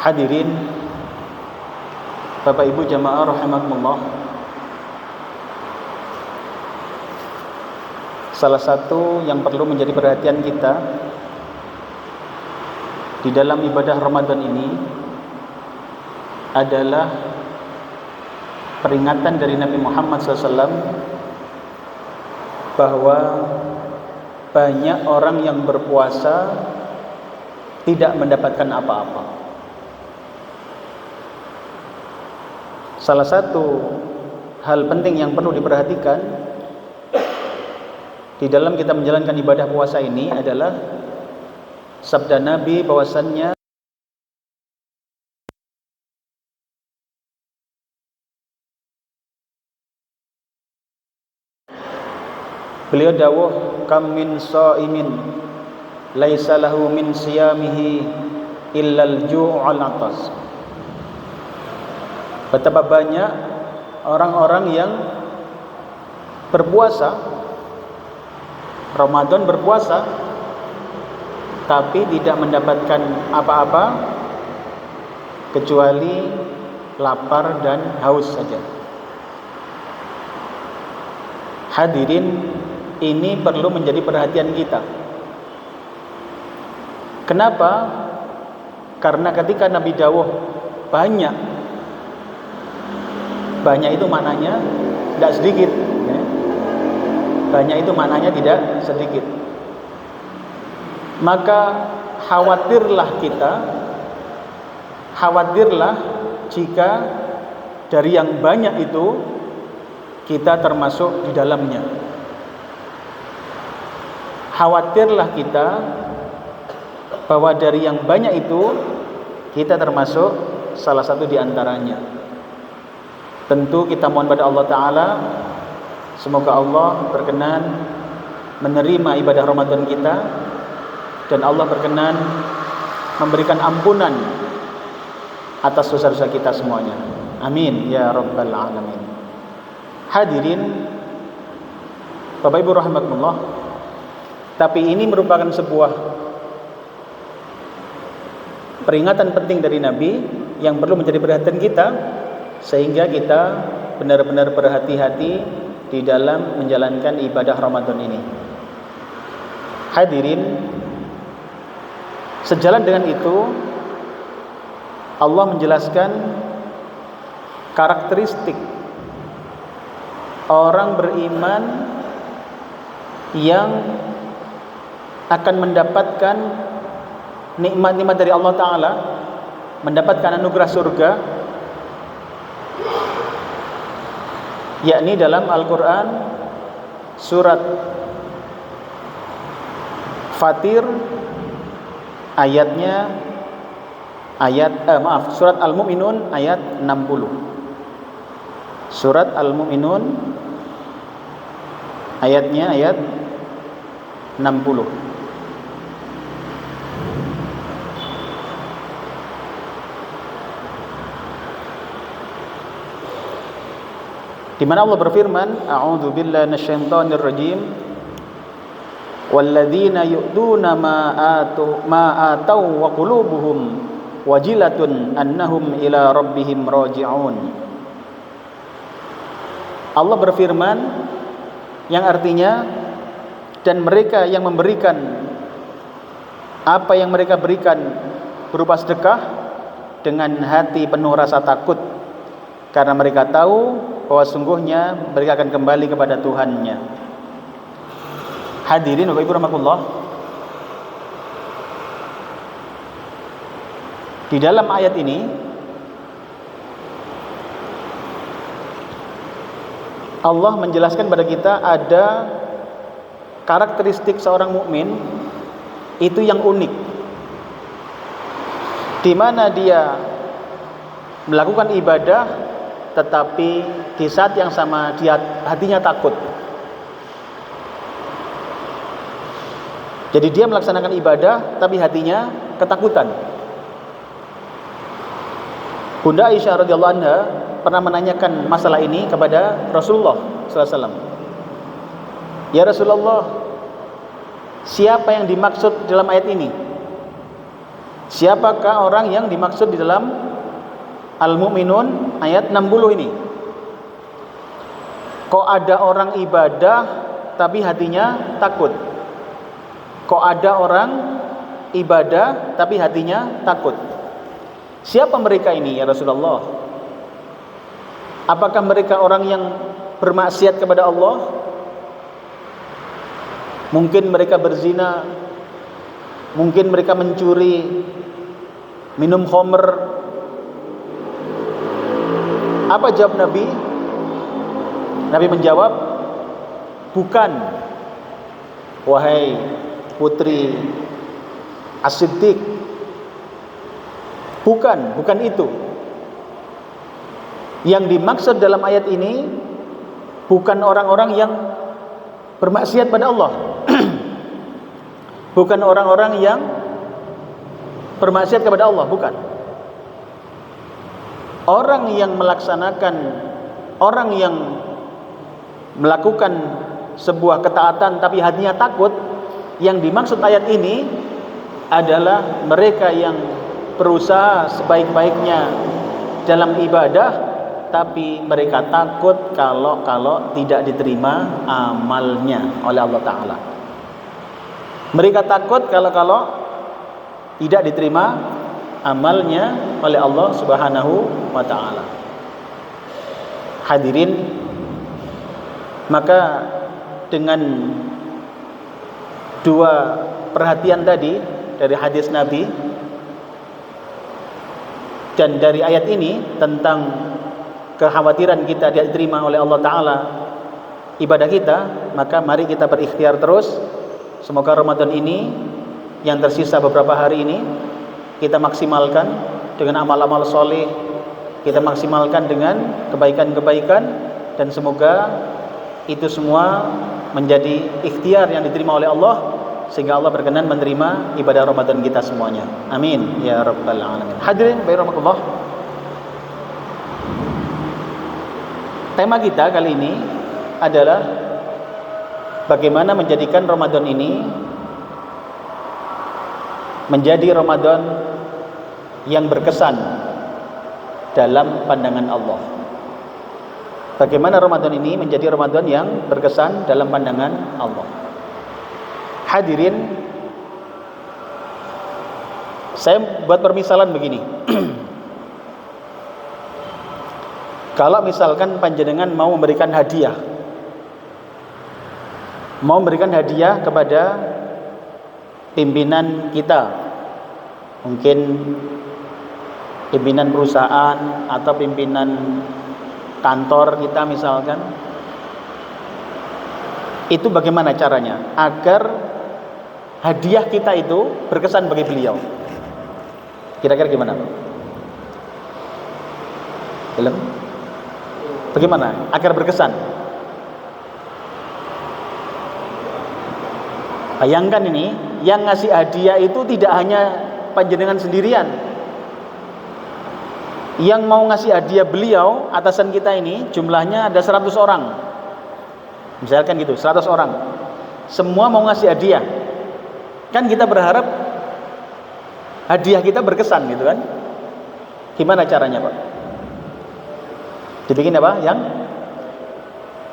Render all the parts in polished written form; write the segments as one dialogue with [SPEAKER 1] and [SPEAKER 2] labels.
[SPEAKER 1] Hadirin Bapak Ibu jamaah rahimakumullah. Salah satu yang perlu menjadi perhatian kita di dalam ibadah Ramadan ini adalah peringatan dari Nabi Muhammad SAW bahwa banyak orang yang berpuasa tidak mendapatkan apa-apa. Salah satu hal penting yang perlu diperhatikan di dalam kita menjalankan ibadah puasa ini adalah sabda Nabi bahwasannya beliau dawuh kam min shaimin laisa lahu min siyamihi illal ju'al atas. Betapa banyak orang-orang yang berpuasa Ramadan, berpuasa tapi tidak mendapatkan apa-apa kecuali lapar dan haus saja. Hadirin, ini perlu menjadi perhatian kita. Kenapa? Karena ketika Nabi dawuh banyak itu maknanya tidak sedikit, ya. Banyak itu maknanya tidak sedikit. Maka khawatirlah jika dari yang banyak itu kita termasuk di dalamnya. Khawatirlah kita bahwa dari yang banyak itu kita termasuk salah satu di antaranya. Tentu kita mohon pada Allah Ta'ala, semoga Allah berkenan menerima ibadah Ramadan kita, dan Allah berkenan memberikan ampunan atas dosa-dosa kita semuanya. Amin ya rabbal alamin. Hadirin Bapak Ibu rahimakumullah, tapi ini merupakan sebuah peringatan penting dari Nabi yang perlu menjadi perhatian kita, sehingga kita benar-benar berhati-hati di dalam menjalankan ibadah Ramadan ini. Hadirin, sejalan dengan itu Allah menjelaskan karakteristik orang beriman yang akan mendapatkan nikmat-nikmat dari Allah Ta'ala, mendapatkan anugerah surga, yakni dalam Al-Quran surat Fatir surat Al-Mu'minun ayat 60. Surat Al-Mu'minun ayatnya ayat 60. Di mana Allah berfirman, a'udzu billahi minasyaitonir rajim, walladzina yu'tuna ma atau wa qulubuhum wajilatun annahum ila rabbihim raji'un. Allah berfirman yang artinya, dan mereka yang memberikan apa yang mereka berikan berupa sedekah dengan hati penuh rasa takut, karena mereka tahu bahwa sungguhnya mereka akan kembali kepada Tuhannya. Hadirin Bapak Ibu rahimakumullah, di dalam ayat ini Allah menjelaskan pada kita ada karakteristik seorang mukmin itu yang unik, di mana dia melakukan ibadah tetapi di saat yang sama dia hatinya takut. Jadi dia melaksanakan ibadah tapi hatinya ketakutan. Bunda Aisyah radhiyallahu anha pernah menanyakan masalah ini kepada Rasulullah SAW. Ya Rasulullah, siapa yang dimaksud dalam ayat ini? Siapakah orang yang dimaksud di dalam Al-Mu'minun ayat 60 ini? Kok ada orang ibadah tapi hatinya takut? Kok ada orang ibadah tapi hatinya takut? Siapa mereka ini ya Rasulullah? Apakah mereka orang yang bermaksiat kepada Allah? Mungkin mereka berzina, mungkin mereka mencuri, minum khamr. Apa jawab Nabi? Nabi menjawab, bukan, wahai putri As-Siddiq. Bukan itu. Yang dimaksud dalam ayat ini bukan orang-orang yang bermaksiat pada Allah. Bukan orang-orang yang bermaksiat kepada Allah, bukan. Orang yang melaksanakan, orang yang melakukan sebuah ketaatan tapi hatinya takut, yang dimaksud ayat ini adalah mereka yang berusaha sebaik-baiknya dalam ibadah, tapi mereka takut kalau tidak diterima amalnya oleh Allah Ta'ala. Mereka takut kalau tidak diterima amalnya oleh Allah Subhanahu wa Ta'ala. Hadirin, maka dengan dua perhatian tadi dari hadis Nabi dan dari ayat ini tentang kekhawatiran kita tidak diterima oleh Allah Ta'ala ibadah kita, maka mari kita berikhtiar terus. Semoga Ramadan ini yang tersisa beberapa hari ini kita maksimalkan dengan amal-amal soleh, kita maksimalkan dengan kebaikan-kebaikan, dan semoga itu semua menjadi ikhtiar yang diterima oleh Allah, sehingga Allah berkenan menerima ibadah Ramadan kita semuanya. Amin ya rabbal alamin. Hadirin bayramakallah, tema kita kali ini adalah bagaimana menjadikan Ramadan ini menjadi Ramadan yang berkesan dalam pandangan Allah. Bagaimana Ramadan ini menjadi Ramadan yang berkesan dalam pandangan Allah. Hadirin, saya buat permisalan begini. Kalau misalkan panjenengan mau memberikan hadiah, kepada pimpinan kita, mungkin pimpinan perusahaan atau pimpinan kantor kita misalkan, itu bagaimana caranya agar hadiah kita itu berkesan bagi beliau? Kira-kira gimana? Belum? Bagaimana agar berkesan? Bayangkan ini, yang ngasih hadiah itu tidak hanya panjenengan sendirian. Yang mau ngasih hadiah beliau, atasan kita ini, jumlahnya ada 100 orang. Misalkan gitu, 100 orang. Semua mau ngasih hadiah. Kan kita berharap hadiah kita berkesan gitu kan. Gimana caranya, Pak? Dibikin apa?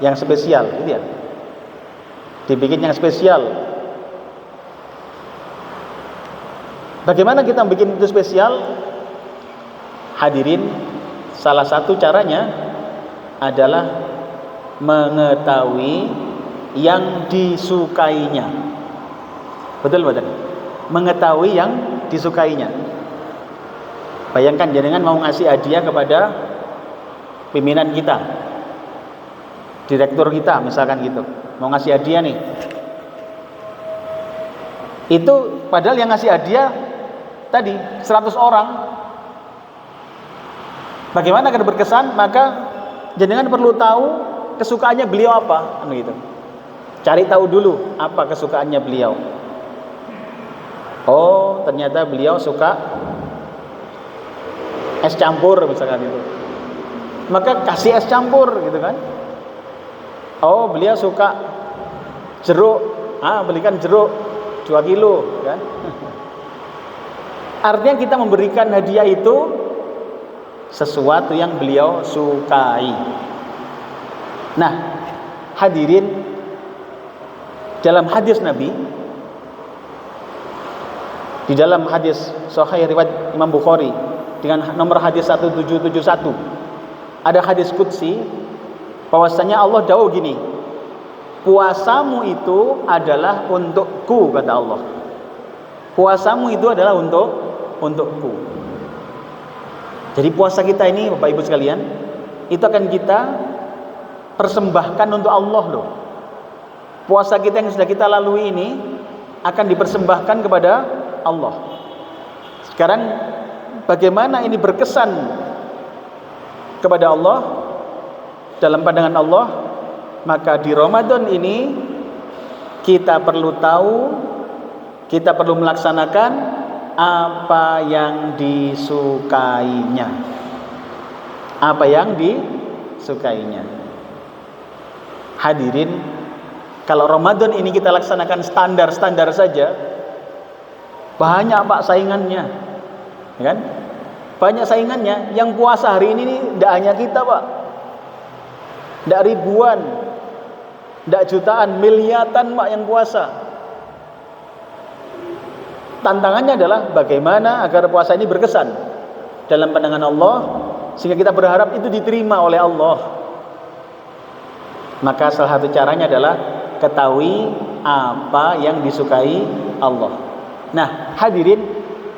[SPEAKER 1] Yang spesial, gitu ya. Dibikin yang spesial. Bagaimana kita bikin itu spesial? Hadirin, salah satu caranya adalah mengetahui yang disukainya. Betul? Mengetahui yang disukainya. Bayangkan jenengan mau ngasih hadiah kepada pimpinan kita, direktur kita misalkan gitu, mau ngasih hadiah nih. Itu padahal yang ngasih hadiah tadi 100 orang. Bagaimana agar berkesan? Maka jenengan perlu tahu kesukaannya beliau apa, gitu. Cari tahu dulu apa kesukaannya beliau. Oh, ternyata beliau suka es campur misalkan itu. Maka kasih es campur gitu kan. Oh, beliau suka jeruk. Belikan jeruk 2 kilo kan. Artinya kita memberikan hadiah itu sesuatu yang beliau sukai. Nah, hadirin, dalam hadis Nabi, di dalam hadis Sahih riwayat Imam Bukhari dengan nomor hadis 1771, ada hadis qudsi bahwasanya Allah dawuh gini, puasamu itu adalah untukku, kata Allah. Puasamu itu adalah untukku. Jadi puasa kita ini, Bapak Ibu sekalian, itu akan kita persembahkan untuk Allah loh. Puasa kita yang sudah kita lalui ini akan dipersembahkan kepada Allah. Sekarang bagaimana ini berkesan kepada Allah, dalam pandangan Allah? Maka di Ramadan ini kita perlu tahu, kita perlu melaksanakan apa yang disukainya. Apa yang disukainya. Hadirin, kalau Ramadan ini kita laksanakan standar-standar saja, banyak Pak saingannya, ya kan? Banyak saingannya. Yang puasa hari ini tidak hanya kita, Pak. Tidak ribuan, tidak jutaan, miliatan Pak yang puasa. Tantangannya adalah bagaimana agar puasa ini berkesan dalam pandangan Allah, sehingga kita berharap itu diterima oleh Allah. Maka salah satu caranya adalah ketahui apa yang disukai Allah. Nah, hadirin,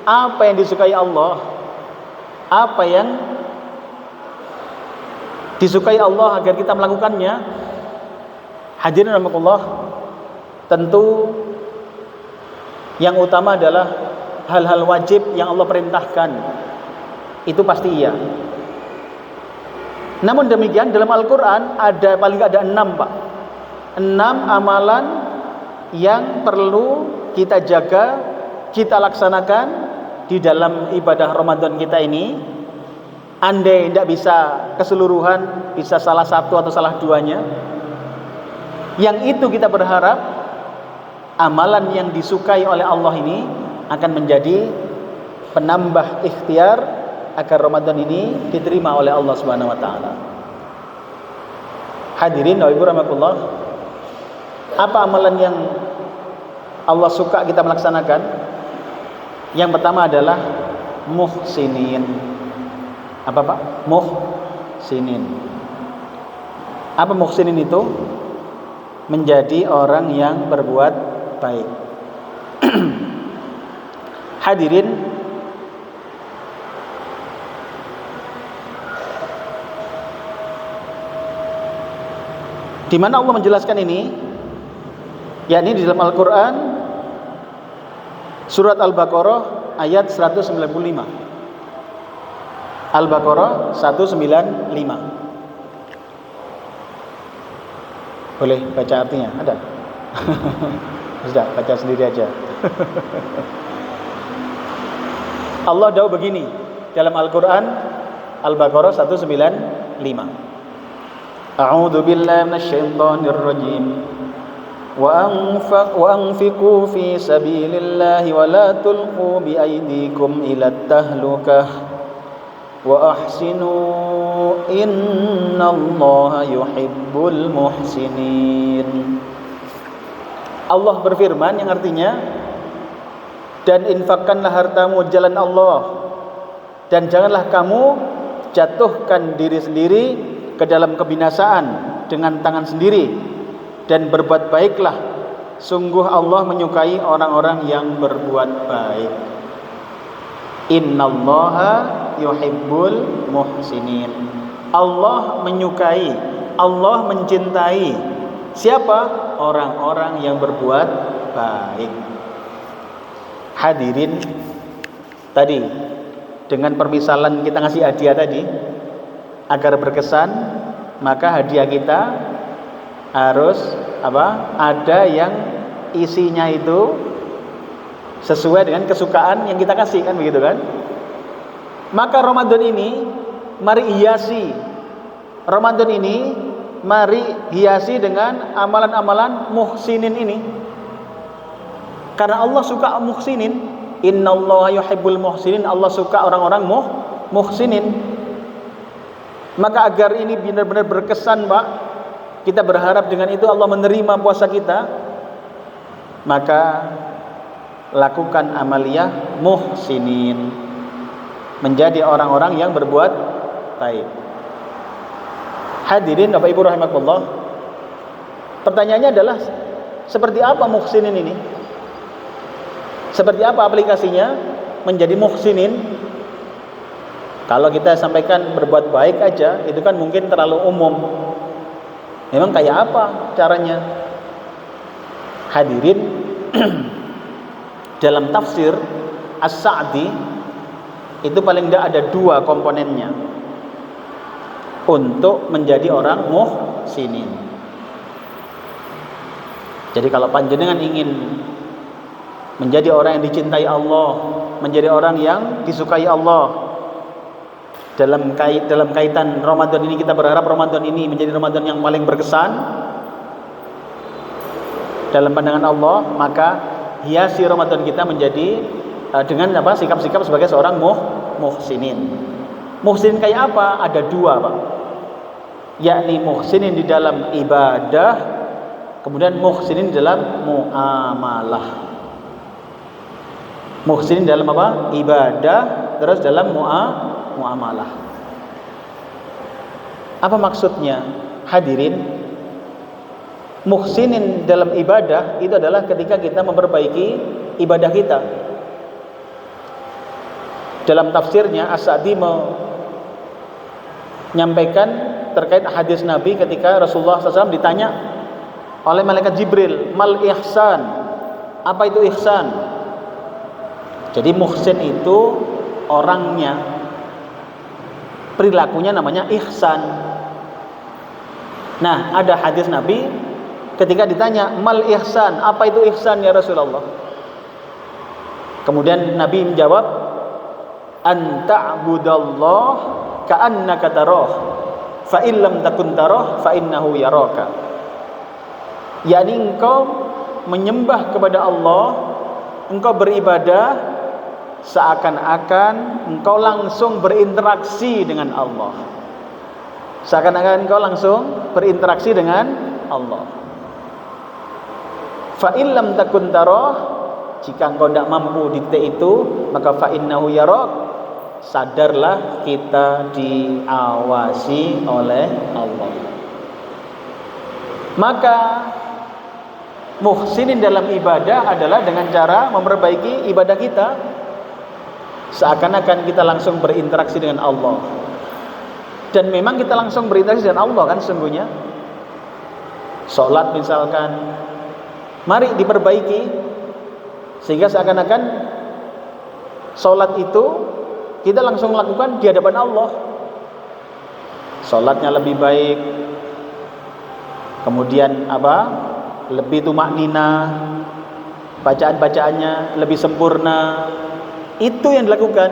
[SPEAKER 1] apa yang disukai Allah? Apa yang disukai Allah agar kita melakukannya? Hadirin rahimakumullah, tentu yang utama adalah hal-hal wajib yang Allah perintahkan. Itu pasti iya. Namun demikian dalam Al-Quran ada paling ada 6 Pak. 6 amalan yang perlu kita jaga, kita laksanakan di dalam ibadah Ramadan kita ini. Andai tidak bisa keseluruhan, bisa salah satu atau salah duanya. Yang itu kita berharap amalan yang disukai oleh Allah ini akan menjadi penambah ikhtiar agar Ramadan ini diterima oleh Allah Subhanahu wa taala. Hadirin wa ibu rahmatullah, apa amalan yang Allah suka kita melaksanakan? Yang pertama adalah muhsinin. Apa Pak? Muhsinin. Apa muhsinin itu? Menjadi orang yang berbuat baik. Hadirin, di mana Allah menjelaskan ini? Yakni di dalam Al-Quran surat Al-Baqarah ayat 195. Al-Baqarah 195. Boleh baca artinya? Ada? Sudah, baca sendiri aja. Allah dawuh begini dalam Al-Quran Al-Baqarah 195. A'udzu billahi minasyaitonir rajim. Wa anfiqu fi sabilillahi wa la tulqu bi aydikum ila tahlukah wa ahsinu innallaha yuhibbul muhsinin. Allah berfirman yang artinya, dan infakkanlah hartamu di jalan Allah, dan janganlah kamu jatuhkan diri sendiri ke dalam kebinasaan dengan tangan sendiri, dan berbuat baiklah, sungguh Allah menyukai orang-orang yang berbuat baik. Innallaha yuhibbul muhsinin. Allah menyukai, Allah mencintai siapa? Orang-orang yang berbuat baik. Hadirin, tadi dengan permisalan kita ngasih hadiah tadi, agar berkesan, maka hadiah kita harus apa? Ada yang isinya itu sesuai dengan kesukaan yang kita kasih, kan begitu kan? Maka Ramadan ini mari hiasi. Ramadan ini mari hiasi dengan amalan-amalan muhsinin ini. Karena Allah suka muhsinin. Innallaha yuhibbul muhsinin, Allah suka orang-orang muhsinin. Maka agar ini benar-benar berkesan, Pak, kita berharap dengan itu Allah menerima puasa kita, maka lakukan amaliyah muhsinin, menjadi orang-orang yang berbuat baik. Hadirin Bapak Ibu rahimakumullah, pertanyaannya adalah seperti apa muhsinin ini? Seperti apa aplikasinya menjadi muhsinin? Kalau kita sampaikan berbuat baik aja, itu kan mungkin terlalu umum. Memang kayak apa caranya? Hadirin, dalam tafsir As-Sa'di itu paling tidak ada 2 komponennya untuk menjadi orang muhsinin. Jadi kalau panjenengan ingin menjadi orang yang dicintai Allah, menjadi orang yang disukai Allah, dalam kaitan Ramadan ini kita berharap Ramadan ini menjadi Ramadan yang paling berkesan dalam pandangan Allah, maka hiasi Ramadan kita menjadi dengan sikap-sikap sebagai seorang muhsinin. Muhsinin kayak apa? Ada 2, Pak. Yakni muhsinin di dalam ibadah, kemudian muhsinin di dalam muamalah. Muhsinin dalam apa? Ibadah, terus dalam muamalah. Apa maksudnya? Hadirin, muhsinin dalam ibadah itu adalah ketika kita memperbaiki ibadah kita. Dalam tafsirnya As-Sa'di menyampaikan terkait hadis Nabi ketika Rasulullah SAW ditanya oleh malaikat Jibril, mal ihsan, apa itu ihsan? Jadi muhsin itu orangnya, perilakunya namanya ihsan. Nah, ada hadis Nabi ketika ditanya, mal ihsan, apa itu ihsan ya Rasulullah? Kemudian Nabi menjawab, an ta'budallah ka'annaka tarah, fa in lam takun tarah fa innahu yaraka. yakni engkau menyembah kepada Allah, engkau beribadah seakan-akan engkau langsung berinteraksi dengan Allah. Seakan-akan engkau langsung berinteraksi dengan Allah. Fa in lam takun tarah, jika engkau tidak mampu di titik itu, maka fa innahu yarak, sadarlah kita diawasi oleh Allah. Maka muhsinin dalam ibadah adalah dengan cara memperbaiki ibadah kita seakan-akan kita langsung berinteraksi dengan Allah. Dan memang kita langsung berinteraksi dengan Allah kan sesungguhnya. Salat misalkan, mari diperbaiki sehingga seakan-akan salat itu kita langsung lakukan di hadapan Allah. Salatnya lebih baik, kemudian lebih tumaknina, bacaan-bacaannya lebih sempurna. Itu yang dilakukan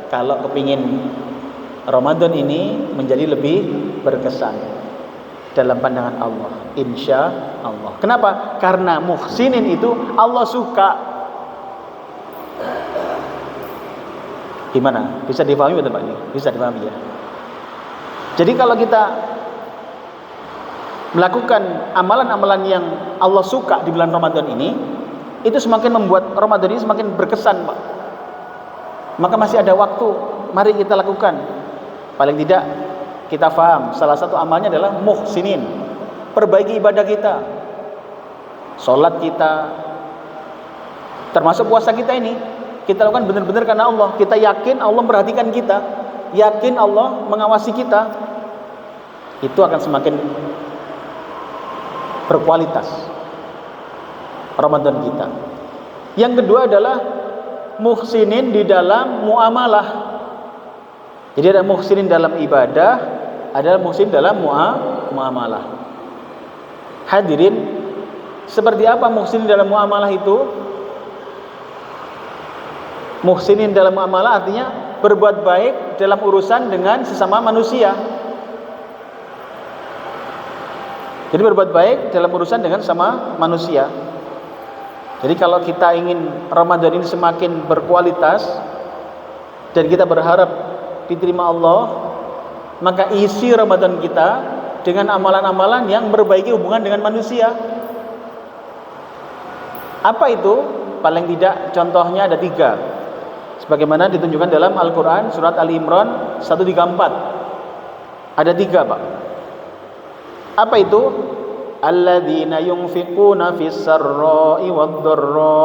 [SPEAKER 1] kalau kepingin Ramadan ini menjadi lebih berkesan dalam pandangan Allah, insya Allah. Kenapa? Karena muhsinin itu Allah suka. Gimana? Bisa dipahami betul Pak? Bisa dipahami ya. Jadi kalau kita melakukan amalan-amalan yang Allah suka di bulan Ramadan ini, itu semakin membuat Ramadan ini semakin berkesan, Pak. Maka masih ada waktu, mari kita lakukan. Paling tidak kita paham, salah satu amalnya adalah muhsinin, perbaiki ibadah kita, sholat kita, termasuk puasa kita ini, kita lakukan benar-benar karena Allah. Kita yakin Allah memperhatikan kita, yakin Allah mengawasi kita. Itu akan semakin berkualitas Ramadan kita. Yang kedua adalah muhsinin di dalam muamalah. Jadi ada muhsinin dalam ibadah, ada muhsin dalam muamalah. Hadirin, seperti apa muhsinin dalam muamalah itu? Muhsinin dalam muamalah artinya berbuat baik dalam urusan dengan sesama manusia. Jadi berbuat baik dalam urusan dengan sama manusia. Jadi kalau kita ingin Ramadan ini semakin berkualitas dan kita berharap diterima Allah, maka isi Ramadan kita dengan amalan-amalan yang memperbaiki hubungan dengan manusia. Apa itu? Paling tidak contohnya ada 3, sebagaimana ditunjukkan dalam Al-Quran surat Ali Imran 134. Ada 3, Pak. Apa itu? Alladzina yunfiquna fis sarra'i wad-dharra.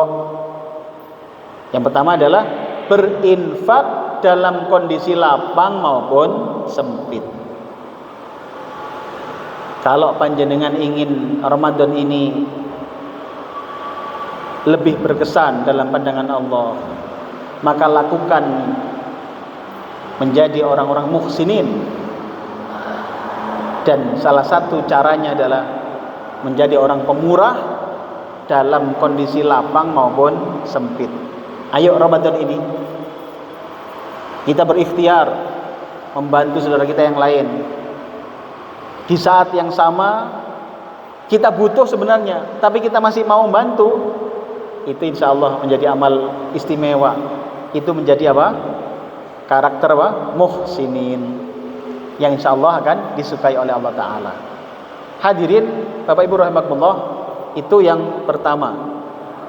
[SPEAKER 1] Yang pertama adalah berinfak dalam kondisi lapang maupun sempit. Kalau panjenengan ingin Ramadan ini lebih berkesan dalam pandangan Allah, maka lakukan menjadi orang-orang muhsinin. Dan salah satu caranya adalah menjadi orang pemurah dalam kondisi lapang maupun sempit. Ayo Ramadan ini kita berikhtiar membantu saudara kita yang lain. Di saat yang sama kita butuh sebenarnya, tapi kita masih mau membantu. Itu insya Allah menjadi amal istimewa. Itu menjadi apa? Karakter apa? Muhsinin, yang insya Allah akan disukai oleh Allah Ta'ala. Hadirin Bapak Ibu rahimakumullah, itu yang pertama,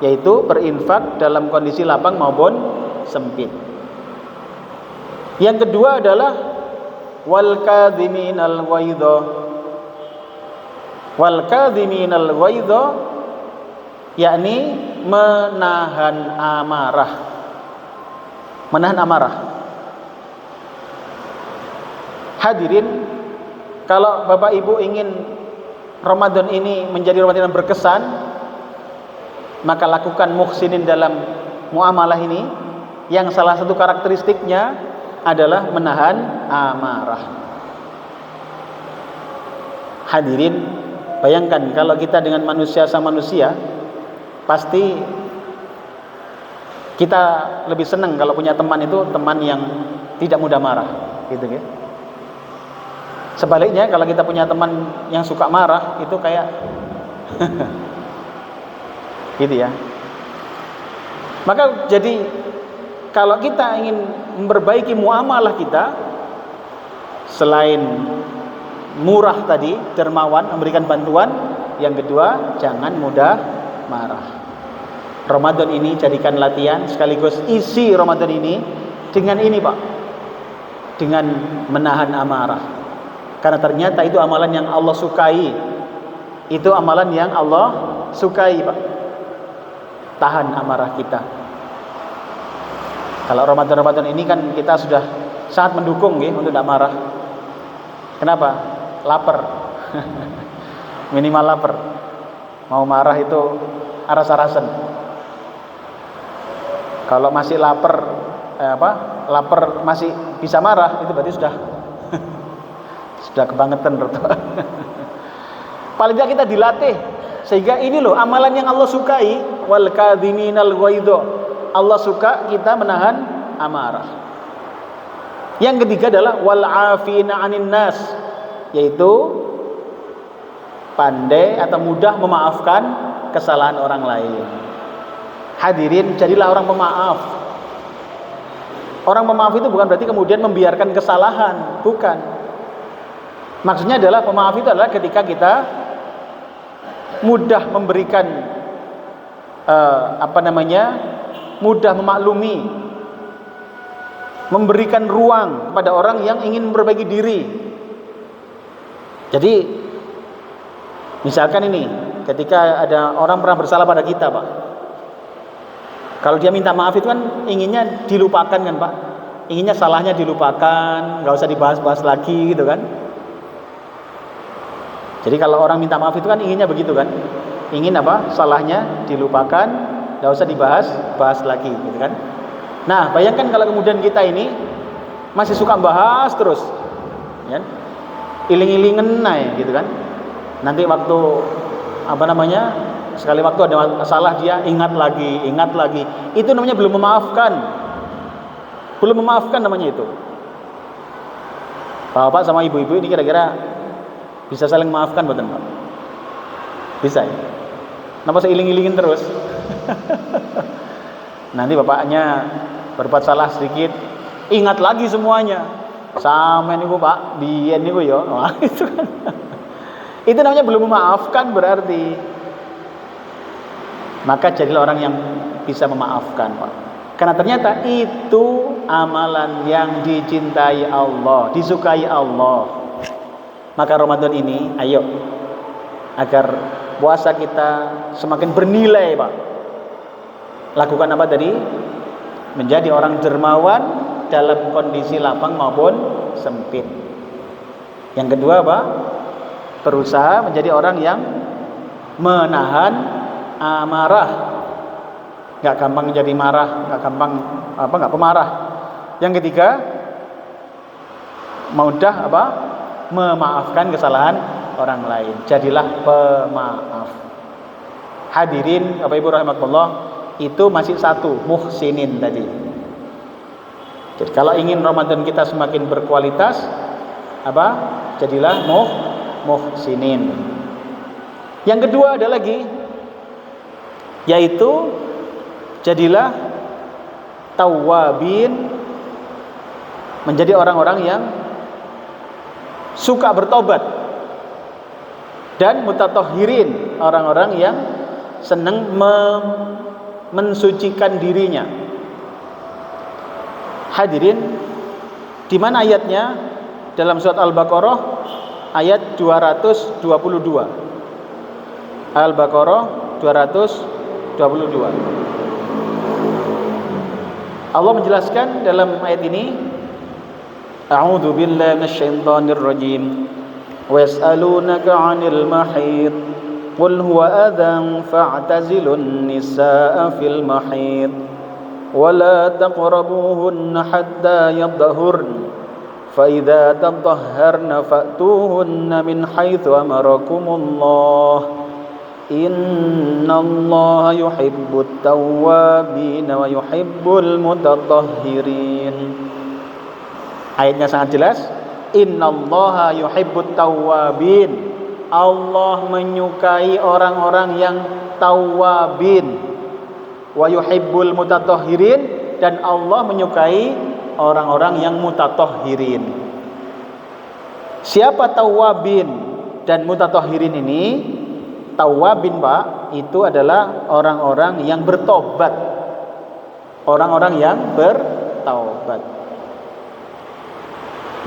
[SPEAKER 1] yaitu berinfak dalam kondisi lapang maupun sempit. Yang kedua adalah wal kadhiminal ghaidha. Wal kadhiminal ghaidha, yakni menahan amarah. Menahan amarah. Hadirin, kalau Bapak Ibu ingin Ramadan ini menjadi Ramadan yang berkesan, maka lakukan muhsinin dalam muamalah ini, yang salah satu karakteristiknya adalah menahan amarah. Hadirin, bayangkan kalau kita dengan manusia sama manusia, pasti kita lebih senang kalau punya teman itu teman yang tidak mudah marah, gitu ya. Sebaliknya kalau kita punya teman yang suka marah, itu kayak gitu ya. Maka jadi kalau kita ingin memperbaiki muamalah kita, selain murah tadi, dermawan, memberikan bantuan, yang kedua jangan mudah marah. Ramadan ini jadikan latihan, sekaligus isi Ramadan ini dengan ini, Pak, dengan menahan amarah. Karena ternyata itu amalan yang Allah sukai. Itu amalan yang Allah sukai, Pak. Tahan amarah kita. Kalau Ramadan ini kan kita sudah sangat mendukung ya, untuk tidak marah. Kenapa? Lapar. Minimal lapar. Mau marah itu aras-arasan. Kalau masih lapar, lapar masih bisa marah, itu berarti sudah kebangetan. Paling tidak kita dilatih sehingga ini loh amalan yang Allah sukai. Wal kadhiminal ghaidha, Allah suka kita menahan amarah. Yang ketiga adalah wal afina 'anin nas, yaitu pandai atau mudah memaafkan kesalahan orang lain. Hadirin, jadilah orang pemaaf. Orang pemaaf itu bukan berarti kemudian membiarkan kesalahan, bukan. Maksudnya adalah pemaaf itu adalah ketika kita mudah memberikan mudah memaklumi, memberikan ruang kepada orang yang ingin memperbaiki diri. Jadi misalkan ini, ketika ada orang pernah bersalah pada kita, Pak, kalau dia minta maaf itu kan inginnya dilupakan kan, Pak, inginnya salahnya dilupakan, nggak usah dibahas-bahas lagi gitu kan. Jadi kalau orang minta maaf itu kan inginnya begitu kan, ingin apa? Salahnya dilupakan, nggak usah bahas lagi, gitu kan. Nah, bayangkan kalau kemudian kita ini masih suka bahas terus, ya, iling-ilingen naik, gitu kan. Nanti waktu sekali waktu ada masalah dia ingat lagi, itu namanya belum memaafkan namanya itu. Bapak sama ibu-ibu ini kira-kira bisa saling maafkan betul Pak? Bisa ya? Kenapa saya iling-ilingin terus? Nanti bapaknya berbuat salah sedikit, ingat lagi semuanya. Sama niku Pak, biyen niku ya. Wah, itu kan. Itu namanya belum memaafkan berarti. Maka jadilah orang yang bisa memaafkan, Pak. Karena ternyata itu amalan yang dicintai Allah, disukai Allah. Maka Ramadan ini, ayo agar puasa kita semakin bernilai, Pak. Lakukan apa tadi? Menjadi orang dermawan dalam kondisi lapang maupun sempit. Yang kedua, Pak, berusaha menjadi orang yang menahan amarah. Nggak gampang jadi marah, nggak pemarah. Yang ketiga, mudah memaafkan kesalahan orang lain. Jadilah pemaaf. Hadirin Bapak Ibu rahimakumullah, itu masih satu, muhsinin tadi. Jadi kalau ingin Ramadan kita semakin berkualitas, jadilah muhsinin. Yang kedua ada lagi, yaitu jadilah tawwabin, menjadi orang-orang yang suka bertobat, dan mutatahhirin, orang-orang yang senang mensucikan dirinya. Hadirin, di mana ayatnya? Dalam surat Al-Baqarah ayat 222. Al-Baqarah 222. Allah menjelaskan dalam ayat ini, A'udzu billahi minasyaitonir rajim. Wa yas'alunaka 'anil mahid. Qul huwa adhan fa'tazilun nisaa fil mahid. Wa la taqrabuhunna hatta yadhhurna. Fa idza tadhharna fa'tuhunna min haitsu amarakumullah. Innallaha yuhibbut tawwabin wa yuhibbul mutatahhirin. Ayatnya sangat jelas. Innallaha yuhibbut tawwabin. Allah menyukai orang-orang yang tawwabin. Wa yuhibbul mutatahhirin, dan Allah menyukai orang-orang yang mutatahhirin. Siapa tawwabin dan mutatahhirin ini? Tawwabin, Pak, itu adalah orang-orang yang bertobat. Orang-orang yang bertaubat.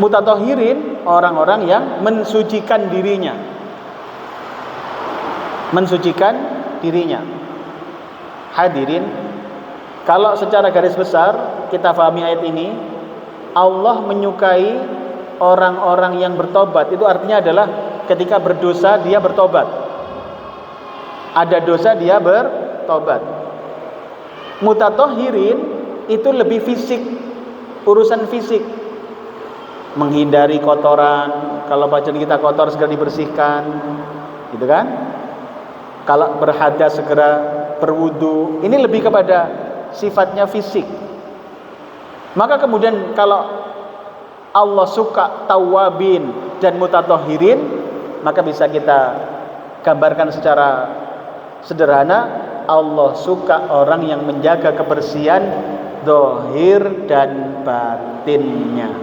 [SPEAKER 1] Mutatahhirin, orang-orang yang mensucikan dirinya. Mensucikan dirinya. Hadirin, kalau secara garis besar kita pahami ayat ini, Allah menyukai orang-orang yang bertobat. Itu artinya adalah ketika berdosa dia bertobat. Ada dosa dia bertobat. Mutatahhirin itu lebih fisik, urusan fisik. Menghindari kotoran, kalau badan kita kotor segera dibersihkan, gitu kan? Kalau berhadas segera berwudu. Ini lebih kepada sifatnya fisik. Maka kemudian kalau Allah suka tawwabin dan mutatahhirin, maka bisa kita gambarkan secara sederhana, Allah suka orang yang menjaga kebersihan zahir dan batinnya.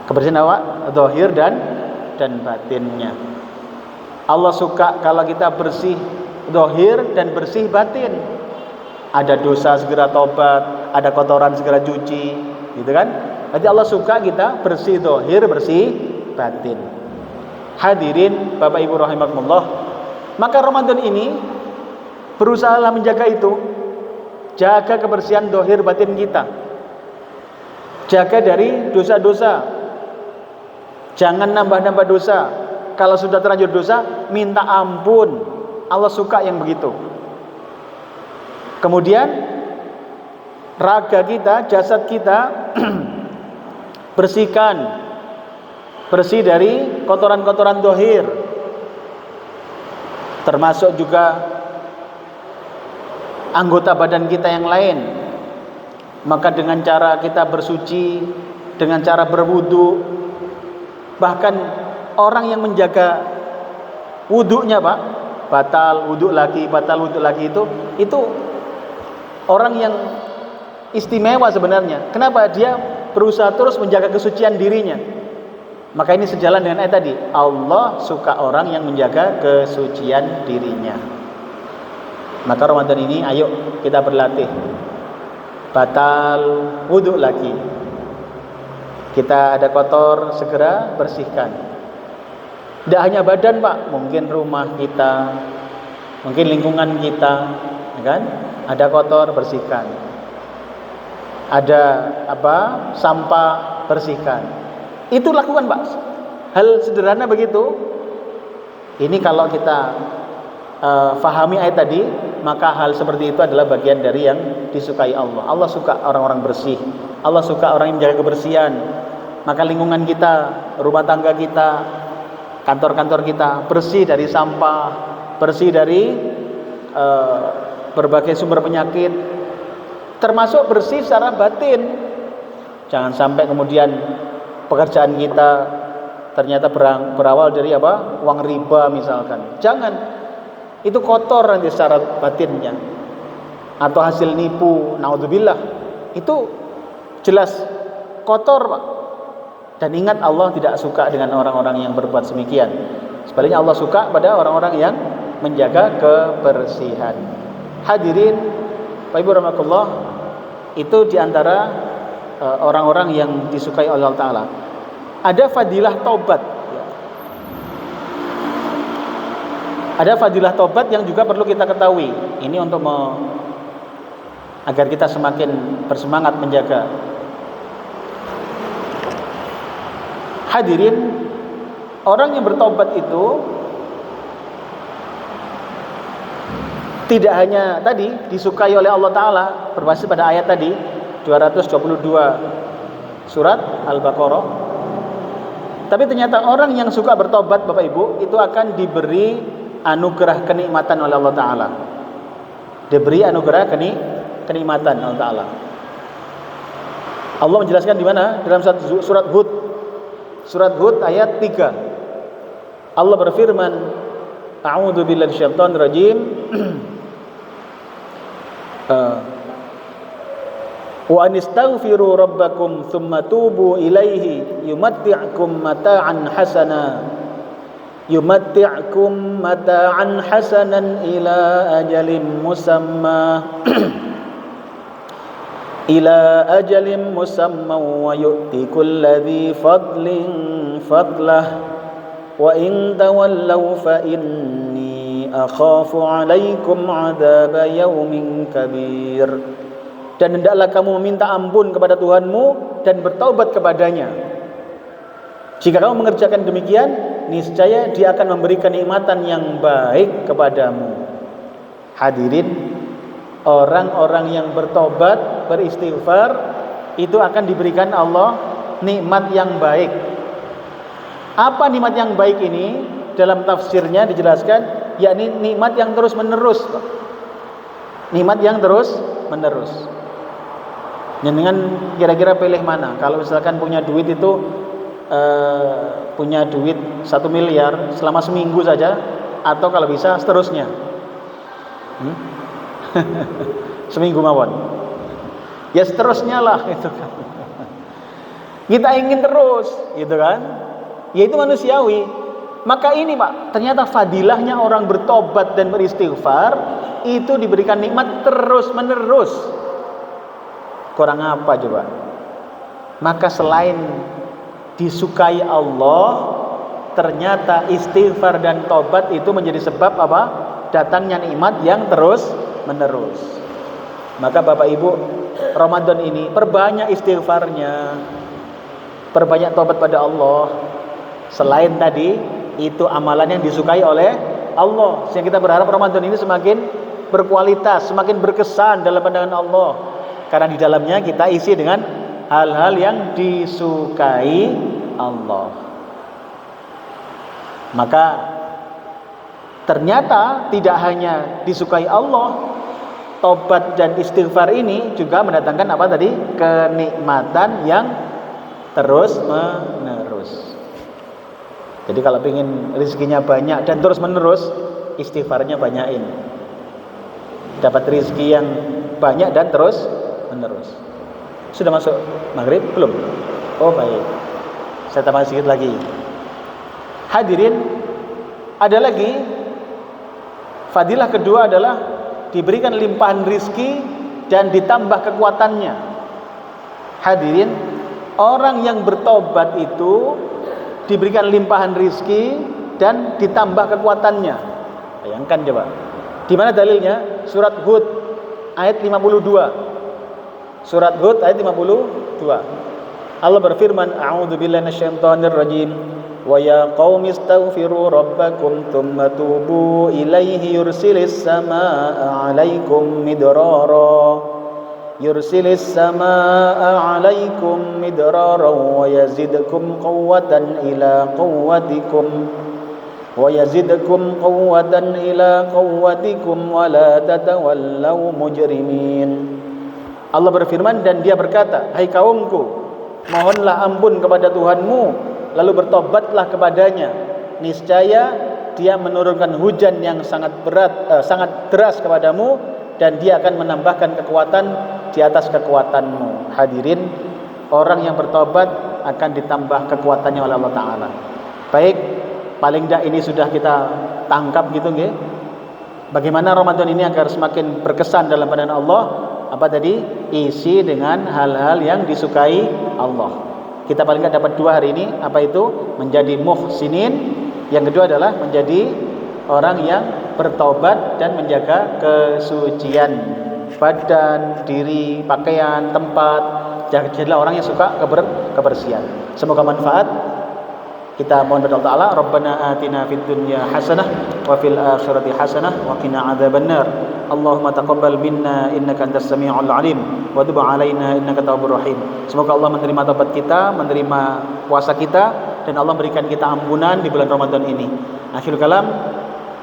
[SPEAKER 1] Kebersihan awak, zahir dan batinnya. Allah suka kalau kita bersih zahir dan bersih batin. Ada dosa segera tobat, ada kotoran segera cuci, gitu kan? Jadi Allah suka kita bersih zahir, bersih batin. Hadirin Bapak Ibu rahimakumullah, maka Ramadan ini berusahalah menjaga itu. Jaga kebersihan zahir batin kita. Jaga dari dosa-dosa. Jangan nambah-nambah dosa. Kalau sudah terlanjur dosa, minta ampun. Allah suka yang begitu. Kemudian raga kita, jasad kita bersihkan. Bersih dari kotoran-kotoran zahir. Termasuk juga anggota badan kita yang lain. Maka dengan cara kita bersuci, dengan cara berwudu, bahkan orang yang menjaga wudunya, Pak, batal wudhu lagi itu orang yang istimewa sebenarnya. Kenapa? Dia berusaha terus menjaga kesucian dirinya. Maka ini sejalan dengan ayat tadi, Allah suka orang yang menjaga kesucian dirinya. Maka Ramadan ini ayo kita berlatih batal wudhu lagi. Kita ada kotor, segera bersihkan. Tidak hanya badan Pak, mungkin rumah kita, mungkin lingkungan kita, ya kan? Ada kotor, bersihkan. Ada sampah, bersihkan. Itu lakukan Pak. Hal sederhana begitu. Ini kalau kita fahami ayat tadi, maka hal seperti itu adalah bagian dari yang disukai Allah. Allah suka orang-orang bersih. Allah suka orang yang menjaga kebersihan. Maka lingkungan kita, rumah tangga kita, kantor-kantor kita bersih dari sampah, bersih dari berbagai sumber penyakit, termasuk bersih secara batin. Jangan sampai kemudian pekerjaan kita ternyata berawal dari uang riba misalkan. Jangan, itu kotor nanti secara batinnya, atau hasil nipu, naudzubillah, itu jelas kotor Pak. Dan ingat, Allah tidak suka dengan orang-orang yang berbuat demikian. Sebaliknya Allah suka pada orang-orang yang menjaga kebersihan. Hadirin Bapak Ibu rahimakumullah, itu diantara orang-orang yang disukai oleh Allah Ta'ala. Ada fadilah taubat. Ada fadilah taubat yang juga perlu kita ketahui. Ini untuk agar kita semakin bersemangat menjaga. Hadirin, orang yang bertobat itu tidak hanya tadi disukai oleh Allah Ta'ala berbasis pada ayat tadi 222 surat Al-Baqarah, tapi ternyata orang yang suka bertobat Bapak Ibu itu akan diberi anugerah kenikmatan oleh Allah Ta'ala. Diberi anugerah kenikmatan Allah Ta'ala. Allah menjelaskan di mana? Dalam surat Hud. Surat Hud ayat 3. Allah berfirman, A'udzu billahi minasyaitonir rajim. Wa anistaghfiru rabbakum tsumma tubu ilaihi yumatti'kum mata'an hasanan ila ajalin musamma wa yu'ti kulli dzi fadlin fadlah wa in tawallaw fa inni akhafu 'alaikum 'adzaba yaumin kabir. Dan hendaklah kamu meminta ampun kepada Tuhanmu dan bertaubat kepadanya. Jika kamu mengerjakan demikian, niscaya Dia akan memberikan nikmatan yang baik kepadamu. Hadirin, orang-orang yang bertobat, beristighfar, itu akan diberikan Allah nikmat yang baik. Apa nikmat yang baik ini? Dalam tafsirnya dijelaskan, yakni nikmat yang terus menerus. Nikmat yang terus menerus. Dengan kira-kira pilih mana? Kalau misalkan punya duit itu punya duit 1 miliar selama seminggu saja, atau kalau bisa seterusnya. Seminggu mawon. Ya seterusnya lah gitu kan. Kita ingin terus, gitu kan? Ya itu manusiawi. Maka ini Pak, ternyata fadilahnya orang bertobat dan beristighfar itu diberikan nikmat terus menerus. Kurang apa coba? Maka selain disukai Allah, ternyata istighfar dan tobat itu menjadi sebab apa? Datangnya nikmat yang terus menerus. Maka Bapak Ibu, Ramadan ini perbanyak istighfarnya, perbanyak tobat pada Allah. Selain tadi, itu amalan yang disukai oleh Allah, sehingga kita berharap Ramadan ini semakin berkualitas, semakin berkesan dalam pandangan Allah, karena di dalamnya kita isi dengan hal-hal yang disukai Allah. Maka ternyata tidak hanya disukai Allah, tobat dan istighfar ini juga mendatangkan apa tadi? Kenikmatan yang terus menerus. Jadi kalau ingin rezekinya banyak dan terus menerus, istighfarnya banyain. Dapat rezeki yang banyak dan terus menerus. Sudah masuk maghrib belum? Oh baik, saya tambah sedikit lagi. Hadirin, ada lagi fadilah kedua adalah diberikan limpahan rizki dan ditambah kekuatannya. Hadirin, orang yang bertobat itu diberikan limpahan rizki dan ditambah kekuatannya. Bayangkan coba. Di mana dalilnya? Surat Hud ayat 52. Surat Hud ayat 52. Allah berfirman, "A'udzubillahi minasyaitonir rajim. Wa ya qaumi astaghfiru rabbakum tsumma tubu ilaihi yursilis samaa'a 'alaikum midrara yursilis samaa'a 'alaikum midrara wa yazidkum quwwatan ila quwwatikum wa la tatawallaw mujrimin." Allah berfirman dan dia berkata, "Hai kaumku, mohonlah ampun kepada Tuhanmu, lalu bertobatlah kepadanya. Niscaya dia menurunkan hujan yang sangat deras kepadamu, dan dia akan menambahkan kekuatan di atas kekuatanmu." Hadirin, orang yang bertobat akan ditambah kekuatannya oleh Allah Ta'ala. Baik, paling tidak ini sudah kita tangkap gitu nggih. Bagaimana Ramadan ini agar semakin berkesan dalam pandangan Allah? Apa tadi? Isi dengan hal-hal yang disukai Allah. Kita paling tidak dapat 2 hari ini. Apa itu? Menjadi muhsinin. Yang kedua adalah menjadi orang yang bertobat dan menjaga kesucian badan, diri, pakaian, tempat. Jadilah orang yang suka kebersihan. Semoga manfaat. Kita mohon kepada Allah Ta'ala, Rabbana atina fid dunya hasanah wa fil akhirati hasanah wa qina adzabannar. Allahumma taqabbal minna innaka antas samiul alim wa tub alaina innaka tawwabur rahim. Semoga Allah menerima taubat kita, menerima puasa kita, dan Allah berikan kita ampunan di bulan Ramadan ini. Akhirul kalam,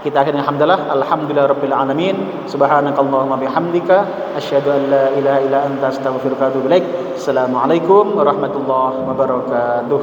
[SPEAKER 1] kita akhirnya alhamdulillahirabbil alamin. Subhanakallahumma bihamdika asyhadu an la ilaha illa anta astaghfiruka wa atubu ilaik. Assalamualaikum warahmatullahi wabarakatuh.